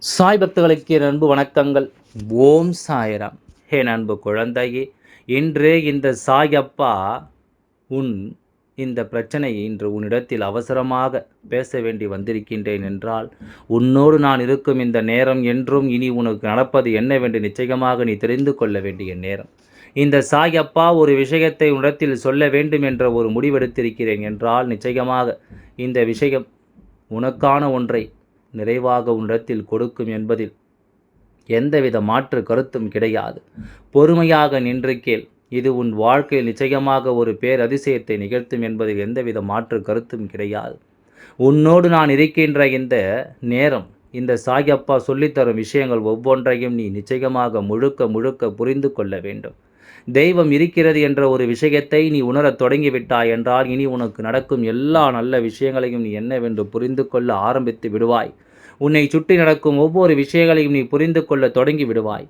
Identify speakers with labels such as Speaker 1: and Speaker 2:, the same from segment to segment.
Speaker 1: சாய் பக்தர்களுக்கு என் அன்பு வணக்கங்கள். ஓம் சாய்ராம். என் அன்பு குழந்தையே, இன்று இந்த சாயப்பா உன் இந்த பிரச்சனையை இன்று உன்னிடத்தில் அவசரமாக பேச வேண்டி வந்திருக்கின்றேன் என்றால், உன்னோடு நான் இருக்கும் இந்த நேரம் என்றும் இனி உனக்கு நடப்பது என்னவென்று நிச்சயமாக நீ தெரிந்து கொள்ள வேண்டிய நேரம். இந்த சாயப்பா ஒரு விஷயத்தை உன்னிடத்தில் சொல்ல வேண்டும் என்ற ஒரு முடிவெடுத்திருக்கிறேன் என்றால், நிச்சயமாக இந்த விஷயம் உனக்கான ஒன்றை நிறைவாக உன்னிடத்தில் கொடுக்கும் என்பதில் எந்தவித மாற்று கருத்தும் கிடையாது. பொறுமையாக நின்று கேள். இது உன் வாழ்க்கையில் நிச்சயமாக ஒரு பேரதிசயத்தை நிகழ்த்தும் என்பதில் எந்தவித மாற்று கருத்தும் கிடையாது. உன்னோடு நான் இருக்கின்ற இந்த நேரம், இந்த சாயப்பா சொல்லித்தரும் விஷயங்கள் ஒவ்வொன்றையும் நீ நிச்சயமாக முழுக்க முழுக்க புரிந்து கொள்ள வேண்டும். தெய்வம் இருக்கிறது என்ற ஒரு விஷயத்தை நீ உணரத் தொடங்கிவிட்டாய் என்றால், இனி உனக்கு நடக்கும் எல்லா நல்ல விஷயங்களையும் நீ என்னவென்று புரிந்து கொள்ள ஆரம்பித்து விடுவாய். உன்னை சுற்றி நடக்கும் ஒவ்வொரு விஷயங்களையும் நீ புரிந்து கொள்ள தொடங்கி விடுவாய்.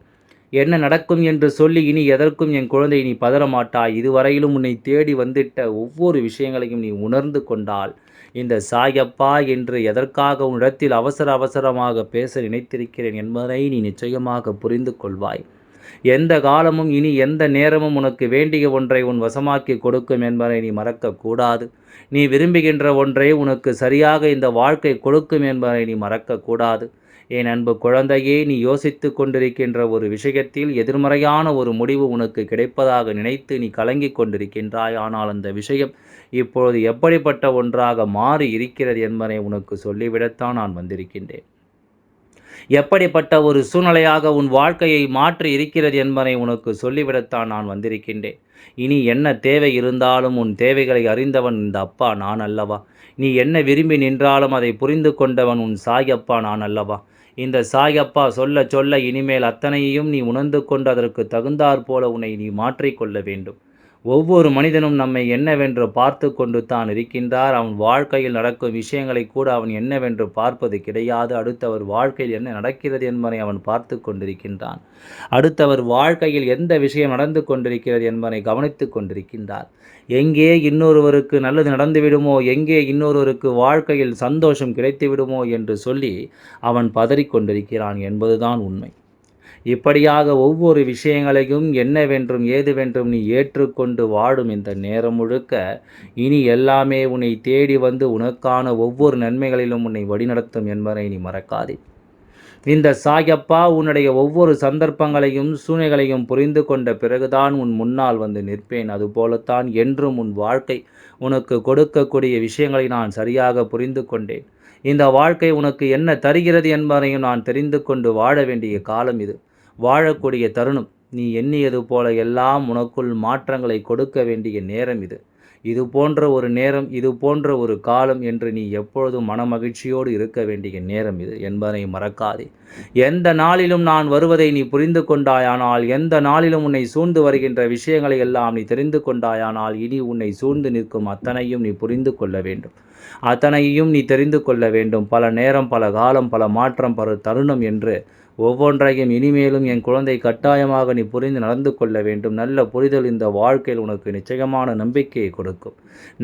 Speaker 1: என்ன நடக்கும் என்று சொல்லி இனி எதற்கும் என் குழந்தை நீ பதறமாட்டாய். இதுவரையிலும் உன்னை தேடி வந்திட்ட ஒவ்வொரு விஷயங்களையும் நீ உணர்ந்து கொண்டால், இந்த சாயப்பா என்று எதற்காக உன்னிடத்தில் அவசர அவசரமாக பேச நினைத்திருக்கிறேன் என்பதை நீ நிச்சயமாக புரிந்து கொள்வாய். எந்த காலமும் இனி எந்த நேரமும் உனக்கு வேண்டிய ஒன்றை உன் வசமாக்கி கொடுக்கும் என்பதை நீ மறக்கக்கூடாது. நீ விரும்புகின்ற ஒன்றை உனக்கு சரியாக இந்த வாழ்க்கை கொடுக்கும் என்பதை நீ மறக்கக்கூடாது. என் அன்பு குழந்தையே, நீ யோசித்து கொண்டிருக்கின்ற ஒரு விஷயத்தில் எதிர்மறையான ஒரு முடிவு உனக்கு கிடைப்பதாக நினைத்து நீ கலங்கிக் கொண்டிருக்கின்றாய். ஆனால் அந்த விஷயம் இப்பொழுது எப்படிப்பட்ட ஒன்றாக மாறி இருக்கிறது என்பதை உனக்கு சொல்லிவிடத்தான் நான் வந்திருக்கின்றேன். எப்படிப்பட்ட ஒரு சூழ்நிலையாக உன் வாழ்க்கையை மாற்றி இருக்கிறது என்பதை உனக்கு சொல்லிவிடத்தான் நான் வந்திருக்கின்றேன். இனி என்ன தேவை இருந்தாலும் உன் தேவைகளை அறிந்தவன் இந்த அப்பா நான் அல்லவா? நீ என்ன விரும்பி நின்றாலும் அதை புரிந்து கொண்டவன் உன் சாயப்பா நான் அல்லவா? இந்த சாயப்பா சொல்ல சொல்ல இனிமேல் அத்தனையையும் நீ உணர்ந்து கொண்டு அதற்கு தகுந்தாற் போல உன்னை நீ மாற்றிக்கொள்ள வேண்டும். ஒவ்வொரு மனிதனும் நம்மை என்னவென்று பார்த்து கொண்டு தான் இருக்கின்றார். அவன் வாழ்க்கையில் நடக்கும் விஷயங்களை கூட அவன் என்னவென்று பார்ப்பது கிடையாது. அடுத்தவர் வாழ்க்கையில் என்ன நடக்கிறது என்பதை அவன் பார்த்து கொண்டிருக்கின்றான். அடுத்தவர் வாழ்க்கையில் எந்த விஷயம் நடந்து கொண்டிருக்கிறது என்பதை கவனித்து கொண்டிருக்கின்றார். எங்கே இன்னொருவருக்கு நல்லது நடந்துவிடுமோ, எங்கே இன்னொருவருக்கு வாழ்க்கையில் சந்தோஷம் கிடைத்துவிடுமோ என்று சொல்லி அவன் பதறிக்கொண்டிருக்கிறான் என்பதுதான் உண்மை. இப்படியாக ஒவ்வொரு விஷயங்களையும் என்னவென்றும் ஏதுவென்றும் நீ ஏற்றுக்கொண்டு வாடும் இந்த நேரம் முழுக்க இனி எல்லாமே உன்னை தேடி வந்து உனக்கான ஒவ்வொரு நன்மைகளிலும் உன்னை வழிநடத்தும் என்பதை நீ மறக்காதே. இந்த சாயப்பா உன்னுடைய ஒவ்வொரு சந்தர்ப்பங்களையும் சூழ்நிலைகளையும் புரிந்து கொண்ட பிறகுதான் உன் முன்னால் வந்து நிற்பேன். அதுபோலத்தான் என்றும் உன் வாழ்க்கை உனக்கு கொடுக்கக்கூடிய விஷயங்களை நான் சரியாக புரிந்து கொண்டேன். இந்த வாழ்க்கை உனக்கு என்ன தருகிறது என்பதையும் நான் தெரிந்து கொண்டு வாழ வேண்டிய காலம் இது. வாழக்கூடிய தருணம். நீ எண்ணியது போல எல்லாம் உனக்குள் மாற்றங்களை கொடுக்க வேண்டிய நேரம் இது. இது போன்ற ஒரு நேரம், இது போன்ற ஒரு காலம் என்று நீ எப்பொழுதும் மனமகிழ்ச்சியோடு இருக்க வேண்டிய நேரம் இது என்பதை மறக்காதே. எந்த நாளிலும் நான் வருவதை நீ புரிந்து கொண்டாயானால், எந்த நாளிலும் உன்னை சூழ்ந்து வருகின்ற விஷயங்களை எல்லாம் நீ தெரிந்து கொண்டாயானால், இனி உன்னை சூழ்ந்து நிற்கும் அத்தனையும் நீ புரிந்து கொள்ள வேண்டும். அத்தனையும் நீ தெரிந்து கொள்ள வேண்டும். பல நேரம், பல காலம், பல மாற்றம், பல தருணம் என்று ஒவ்வொன்றையும் இனிமேலும் என் குழந்தை கட்டாயமாக நீ புரிந்து நடந்து கொள்ள வேண்டும். நல்ல புரிதல் இந்த வாழ்க்கையில் உனக்கு நிச்சயமான நம்பிக்கையை கொடுக்கும்.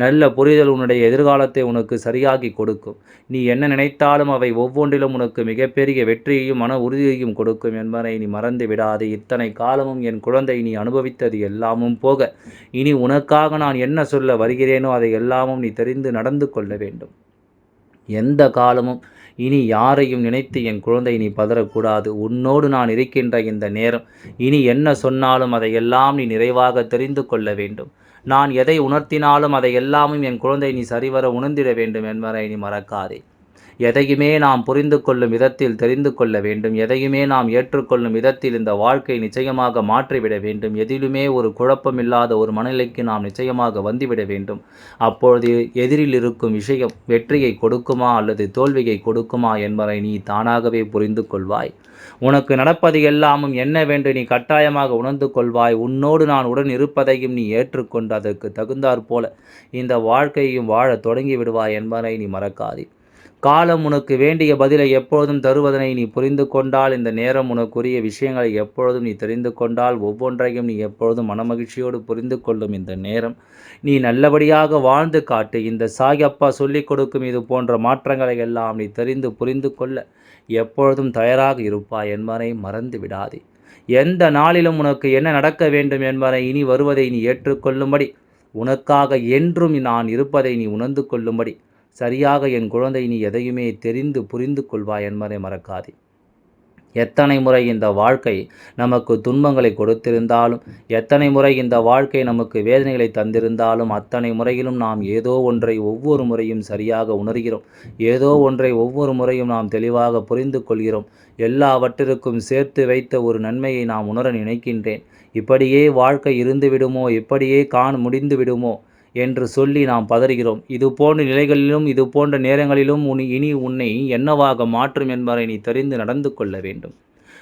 Speaker 1: நல்ல புரிதல் உன்னுடைய எதிர்காலத்தை உனக்கு சரியாகி கொடுக்கும். நீ என்ன நினைத்தாலும் அவை ஒவ்வொன்றிலும் உனக்கு மிகப்பெரிய வெற்றியையும் மன உறுதியையும் கொடுக்கும் என்பதை நீ மறந்து விடாதே. இத்தனை காலமும் என் குழந்தை நீ அனுபவித்தது எல்லாமும் போக இனி உனக்காக நான் என்ன சொல்ல வருகிறேனோ அதை எல்லாமும் நீ தெரிந்து நடந்து கொள்ள வேண்டும். எந்த காலமும் இனி யாரையும் நினைத்து என் குழந்தை நீ பதறக்கூடாது. உன்னோடு நான் இருக்கின்ற இந்த நேரம் இனி என்ன சொன்னாலும் அதையெல்லாம் நீ நிறைவாக தெரிந்து கொள்ள வேண்டும். நான் எதை உணர்த்தினாலும் அதை எல்லாமும் என் குழந்தை நீ சரிவர உணர்ந்திட வேண்டும் என்பதை நீ மறக்காதே. எதையுமே நாம் புரிந்து கொள்ளும் விதத்தில் தெரிந்து கொள்ள வேண்டும். எதையுமே நாம் ஏற்றுக்கொள்ளும் விதத்தில் இந்த வாழ்க்கை நிச்சயமாக மாற்றிவிட வேண்டும். எதிலுமே ஒரு குழப்பமில்லாத ஒரு மனநிலைக்கு நாம் நிச்சயமாக வந்துவிட வேண்டும். அப்பொழுது எதிரில் இருக்கும் விஷயம் வெற்றியை கொடுக்குமா அல்லது தோல்வியை கொடுக்குமா என்பதை நீ தானாகவே புரிந்து கொள்வாய். உனக்கு நடப்பது எல்லாமும் என்னவென்று நீ கட்டாயமாக உணர்ந்து கொள்வாய். உன்னோடு நான் உடன் இருப்பதையும் நீ ஏற்றுக்கொண்டு அதற்கு தகுந்தாற் போல இந்த வாழ்க்கையையும் வாழ தொடங்கி விடுவாய் என்பதை நீ மறக்காதே. காலம் உனக்கு வேண்டிய பதிலை எப்பொழுதும் தருவதனை நீ புரிந்து கொண்டால், இந்த நேரம் உனக்குரிய விஷயங்களை எப்பொழுதும் நீ தெரிந்து கொண்டால், ஒவ்வொன்றையும் நீ எப்பொழுதும் மனமகிழ்ச்சியோடு புரிந்து கொள்ளும் இந்த நேரம் நீ நல்லபடியாக வாழ்ந்து காட்டு. இந்த சாயப்பா சொல்லிக் கொடுக்கும் இது போன்ற மாற்றங்களை எல்லாம் நீ தெரிந்து புரிந்து கொள்ள எப்பொழுதும் தயாராக இருப்பாய் என்பதை மறந்து விடாதே. எந்த நாளிலும் உனக்கு என்ன நடக்க வேண்டும் என்பதை இனி வருவதை நீ ஏற்றுக்கொள்ளும்படி, உனக்காக என்றும் நான் இருப்பதை நீ உணர்ந்து கொள்ளும்படி, சரியாக என் குழந்தை நீ எதையுமே தெரிந்து புரிந்து கொள்வாய் என்பதை மறக்காதே. எத்தனை முறை இந்த வாழ்க்கை நமக்கு துன்பங்களை கொடுத்திருந்தாலும், எத்தனை முறை இந்த வாழ்க்கை நமக்கு வேதனைகளை தந்திருந்தாலும், அத்தனை முறையிலும் நாம் ஏதோ ஒன்றை ஒவ்வொரு முறையும் சரியாக உணர்கிறோம். ஏதோ ஒன்றை ஒவ்வொரு முறையும் நாம் தெளிவாக புரிந்து கொள்கிறோம். எல்லாவற்றிற்கும் சேர்த்து வைத்த ஒரு நன்மையை நாம் உணர நினைக்கின்றேன். இப்படியே வாழ்க்கை இருந்துவிடுமோ, இப்படியே முடிந்து விடுமோ என்று சொல்லி நாம் பதறுகிறோம். இது போன்ற நிலைகளிலும் இது போன்ற நேரங்களிலும் இனி உன்னை என்னவாக மாற்றும் என்பதை நீ தெரிந்து நடந்து கொள்ள வேண்டும்.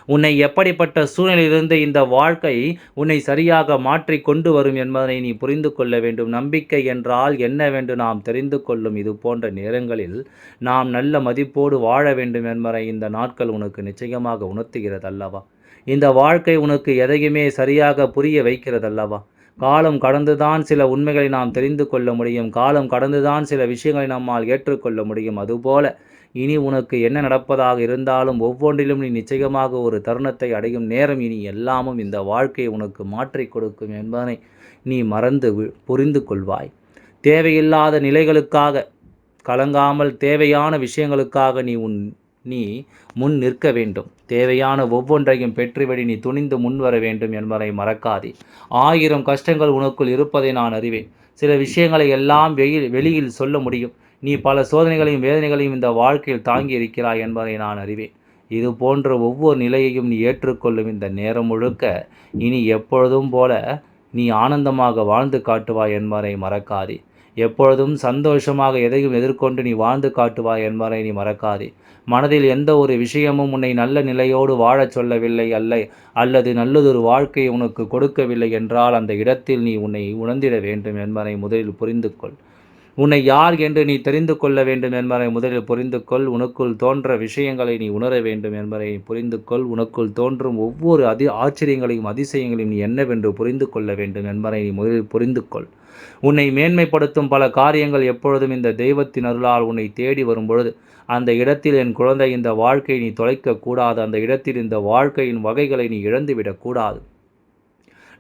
Speaker 1: உன்னை எப்படிப்பட்ட சூழ்நிலையிலிருந்து இந்த வாழ்க்கை உன்னை சரியாக மாற்றி கொண்டு வரும் என்பதை நீ புரிந்து கொள்ள வேண்டும். நம்பிக்கை என்றால் என்னவென்று நாம் தெரிந்து கொள்ளும் இது போன்ற நேரங்களில் நாம் நல்ல மதிப்போடு வாழ வேண்டும் என்பதை இந்த நாட்கள் உனக்கு நிச்சயமாக உணர்த்துகிறது அல்லவா? இந்த வாழ்க்கை உனக்கு எதையுமே சரியாக புரிய வைக்கிறது அல்லவா? காலம் கடந்துதான் சில உண்மைகளை நாம் தெரிந்து கொள்ள முடியும். காலம் கடந்துதான் சில விஷயங்களை நம்மால் ஏற்றுக்கொள்ள முடியும். அதுபோல இனி உனக்கு என்ன நடப்பதாக இருந்தாலும் ஒவ்வொன்றிலும் நீ நிச்சயமாக ஒரு தருணத்தை அடையும் நேரம் இனி எல்லாமும் இந்த வாழ்க்கையை உனக்கு மாற்றி கொடுக்கும் என்பதனை நீ மறந்து புரிந்து கொள்வாய். தேவையில்லாத நிலைகளுக்காக கலங்காமல் தேவையான விஷயங்களுக்காக நீ முன் நிற்க வேண்டும். தேவையான ஒவ்வொன்றையும் பெற்றுவிடி நீ துணிந்து முன்வர வேண்டும் என்பதை மறக்காதே. 1000 கஷ்டங்கள் உனக்குள் இருப்பதை நான் அறிவேன். சில விஷயங்களை எல்லாம் வெளியில் சொல்ல முடியும். நீ பல சோதனைகளையும் வேதனைகளையும் இந்த வாழ்க்கையில் தாங்கி இருக்கிறாய் என்பதை நான் அறிவேன். இது போன்ற ஒவ்வொரு நிலையையும் நீ ஏற்றுக்கொள்ளும் இந்த நேரம் முழுக்க இனி எப்பொழுதும் போல நீ ஆனந்தமாக வாழ்ந்து காட்டுவாய் என்பதை மறக்காதே. எப்பொழுதும் சந்தோஷமாக எதையும் எதிர்கொண்டு நீ வாழ்ந்து காட்டுவாய் என்பதை நீ மறக்காதே. மனதில் எந்த ஒரு விஷயமும் உன்னை நல்ல நிலையோடு வாழச் சொல்லவில்லை அல்லது நல்லதொரு வாழ்க்கையை உனக்கு கொடுக்கவில்லை என்றால் அந்த இடத்தில் நீ உன்னை உணர்ந்திட வேண்டும் என்பதை முதலில் புரிந்து கொள். உன்னை யார் என்று நீ தெரிந்து கொள்ள வேண்டும் என்பதை முதலில் புரிந்து கொள். உனக்குள் தோன்ற விஷயங்களை நீ உணர வேண்டும் என்பதை புரிந்து கொள். உனக்குள் தோன்றும் ஒவ்வொரு ஆச்சரியங்களையும் அதிசயங்களையும் நீ என்னவென்று புரிந்து கொள்ள வேண்டும் என்பதை நீ முதலில் புரிந்து கொள். உன்னை மேன்மைப்படுத்தும் பல காரியங்கள் எப்பொழுதும் இந்த தெய்வத்தின் அருளால் உன்னை தேடி வரும்பொழுது அந்த இடத்தில் என் குழந்தை இந்த வாழ்க்கையை நீ தொலைக்கக்கூடாது. அந்த இடத்தில் இந்த வாழ்க்கையின் வகைகளை நீ இழந்துவிடக்கூடாது.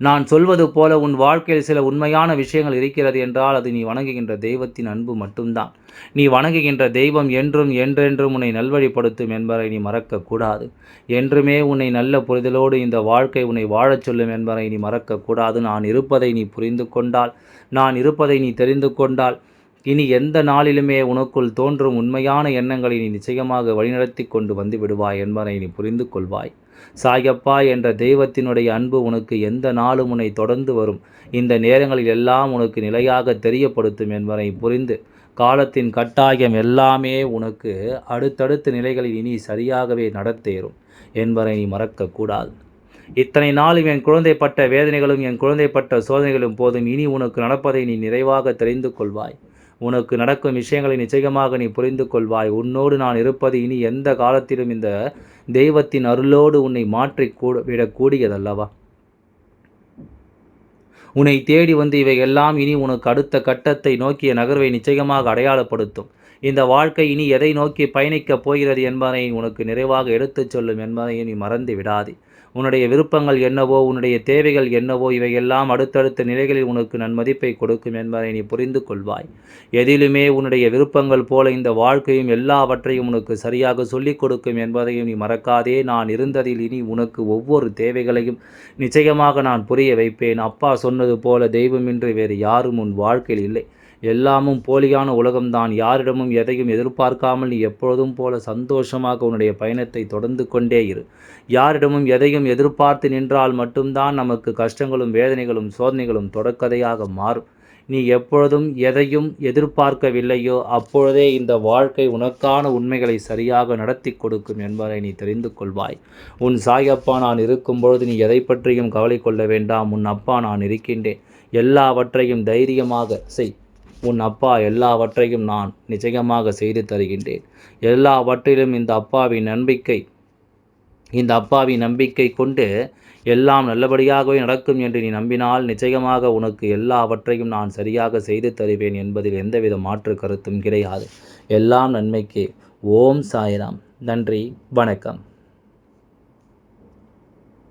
Speaker 1: நான் சொல்வது போல உன் வாழ்க்கையில் சில உண்மையான விஷயங்கள் இருக்கிறது என்றால் அது நீ வணங்குகின்ற தெய்வத்தின் அன்பு மட்டும்தான். நீ வணங்குகின்ற தெய்வம் என்றும் என்றென்றும் உன்னை நல்வழிப்படுத்தும் என்பதை நீ மறக்கக்கூடாது. என்றுமே உன்னை நல்ல புரிதலோடு இந்த வாழ்க்கை உன்னை வாழச் சொல்லும் என்பதை நீ மறக்கக்கூடாது. நான் இருப்பதை நீ புரிந்து கொண்டால், நான் இருப்பதை நீ தெரிந்து கொண்டால், இனி எந்த நாளிலுமே உனக்குள் தோன்றும் உண்மையான எண்ணங்களை நீ நிச்சயமாக வழிநடத்தி கொண்டு வந்து விடுவாய் என்பதை நீ புரிந்து கொள்வாய். சாயப்பா என்ற தெய்வத்தினுடைய அன்பு உனக்கு எந்த நாளும் உன்னை தொடர்ந்து வரும். இந்த நேரங்களில் எல்லாம் உனக்கு நிலையாக தெரியப்படுத்தும் என்பதை புரிந்து காலத்தின் கட்டாயம் எல்லாமே உனக்கு அடுத்தடுத்த நிலைகளில் இனி சரியாகவே நடத்தேறும் என்பதை நீ மறக்கக்கூடாது. இத்தனை நாளும் என் குழந்தைப்பட்ட வேதனைகளும் என் குழந்தைப்பட்ட சோதனைகளும் போதும். இனி உனக்கு நடப்பதை நீ நிறைவாக தெரிந்து கொள்வாய். உனக்கு நடக்கும் விஷயங்களை நிச்சயமாக நீ புரிந்து கொள்வாய். உன்னோடு நான் இருப்பது இனி எந்த காலத்திலும் இந்த தெய்வத்தின் அருளோடு உன்னை மாற்றி விடக்கூடியதல்லவா? உன்னை தேடி வந்து இவை எல்லாம் இனி உனக்கு அடுத்த கட்டத்தை நோக்கிய நகர்வை நிச்சயமாக அடையாளப்படுத்தும். இந்த வாழ்க்கை இனி எதை நோக்கி பயணிக்கப் போகிறது என்பதை உனக்கு நிறைவாக எடுத்துச் சொல்லும் என்பதை நீ மறந்து விடாதே. உன்னுடைய விருப்பங்கள் என்னவோ, உன்னுடைய தேவைகள் என்னவோ, இவையெல்லாம் அடுத்தடுத்த நிலைகளில் உனக்கு நன்மதிப்பை கொடுக்கும் என்பதை நீ புரிந்து கொள்வாய். எதிலுமே உன்னுடைய விருப்பங்கள் போல இந்த வாழ்க்கையும் எல்லாவற்றையும் உனக்கு சரியாக சொல்லிக் கொடுக்கும் என்பதையும் நீ மறக்காதே. நான் இருந்ததில் இனி உனக்கு ஒவ்வொரு தேவைகளையும் நிச்சயமாக நான் புரிய வைப்பேன். அப்பா சொன்னது போல தெய்வமின்றி வேறு யாரும் உன் வாழ்க்கையில் இல்லை. எல்லாமும் போலியான உலகம்தான். யாரிடமும் எதையும் எதிர்பார்க்காமல் நீ எப்பொழுதும் போல சந்தோஷமாக உன்னுடைய பயணத்தை தொடர்ந்து கொண்டே இரு. யாரிடமும் எதையும் எதிர்பார்த்து நின்றால் மட்டும்தான் நமக்கு கஷ்டங்களும் வேதனைகளும் சோதனைகளும் தொடர்கதையாக மாறும். நீ எப்பொழுதும் எதையும் எதிர்பார்க்கவில்லையோ அப்பொழுதே இந்த வாழ்க்கை உனக்கான உண்மைகளை சரியாக நடத்தி கொடுக்கும் என்பதை நீ தெரிந்து கொள்வாய். உன் சாயப்பா நான் இருக்கும் பொழுது நீ எதை பற்றியும் கவலை கொள்ள வேண்டாம். உன் அப்பா நான் இருக்கின்றேன். எல்லாவற்றையும் தைரியமாக செய். உன் அப்பா எல்லாவற்றையும் நான் நிச்சயமாக செய்து தருகின்றேன். எல்லாவற்றிலும் இந்த அப்பாவின் நம்பிக்கை கொண்டு எல்லாம் நல்லபடியாகவே நடக்கும் என்று நீ நம்பினால் நிச்சயமாக உனக்கு எல்லாவற்றையும் நான் சரியாக செய்து தருவேன் என்பதில் எந்தவித மாற்று கருத்தும் கிடையாது. எல்லாம் நன்மைக்கே. ஓம் சாய்ராம். நன்றி, வணக்கம்.